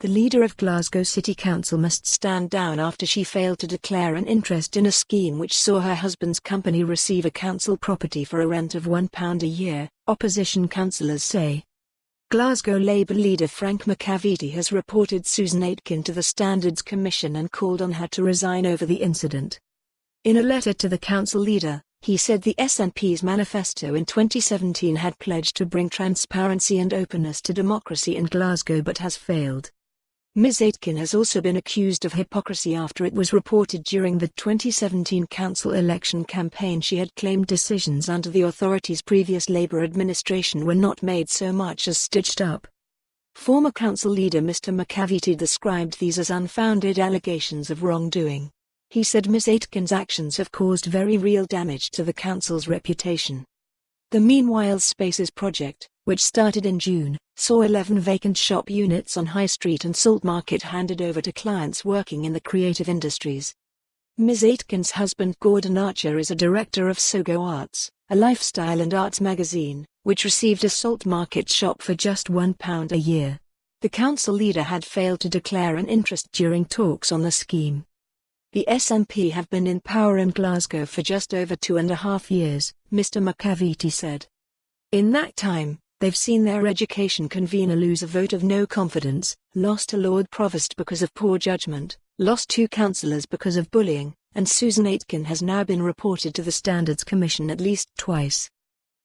The leader of Glasgow City Council must stand down after she failed to declare an interest in a scheme which saw her husband's company receive a council property for a rent of £1 a year, opposition councillors say. Glasgow Labour leader Frank McAveety has reported Susan Aitken to the Standards Commission and called on her to resign over the incident. In a letter to the council leader, he said the SNP's manifesto in 2017 had pledged to bring transparency and openness to democracy in Glasgow but has failed. Ms Aitken has also been accused of hypocrisy after it was reported during the 2017 council election campaign she had claimed decisions under the authority's previous Labour administration were not made so much as stitched up. Former council leader Mr McAveety described these as unfounded allegations of wrongdoing. He said Ms Aitken's actions have caused very real damage to the council's reputation. The Meanwhile Spaces project, which started in June, saw 11 vacant shop units on High Street and Salt Market handed over to clients working in the creative industries. Ms Aitken's husband Gordon Archer is a director of Sogo Arts, a lifestyle and arts magazine, which received a Salt Market shop for just £1 a year. The council leader had failed to declare an interest during talks on the scheme. The SNP have been in power in Glasgow for just over 2.5 years, Mr McAveety said. In that time, they've seen their education convener lose a vote of no confidence, lost a Lord Provost because of poor judgment, lost 2 councillors because of bullying, and Susan Aitken has now been reported to the Standards Commission at least twice.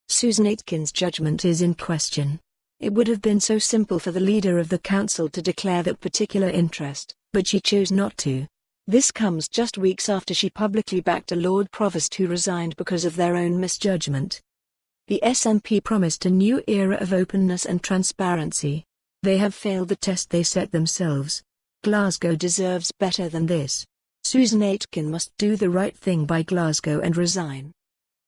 Susan Aitken's judgment is in question. It would have been so simple for the leader of the council to declare that particular interest, but she chose not to. This comes just weeks after she publicly backed a Lord Provost who resigned because of their own misjudgment. The SNP promised a new era of openness and transparency. They have failed the test they set themselves. Glasgow deserves better than this. Susan Aitken must do the right thing by Glasgow and resign.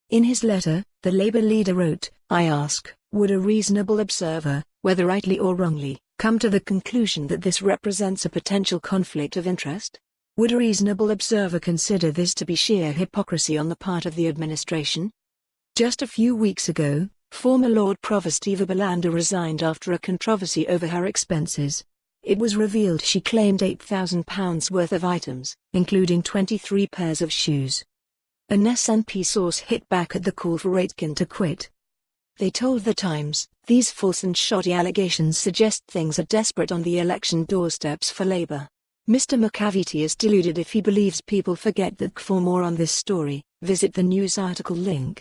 In his letter, the Labour leader wrote, "I ask, would a reasonable observer, whether rightly or wrongly, come to the conclusion that this represents a potential conflict of interest? Would a reasonable observer consider this to be sheer hypocrisy on the part of the administration?" Just a few weeks ago, former Lord Provost Eva Belander resigned after a controversy over her expenses. It was revealed she claimed £8,000 worth of items, including 23 pairs of shoes. An SNP source hit back at the call for Aitken to quit. They told The Times, "These false and shoddy allegations suggest things are desperate on the election doorsteps for Labour." Mr McAveety is deluded if he believes people forget that. For more on this story, visit the news article link.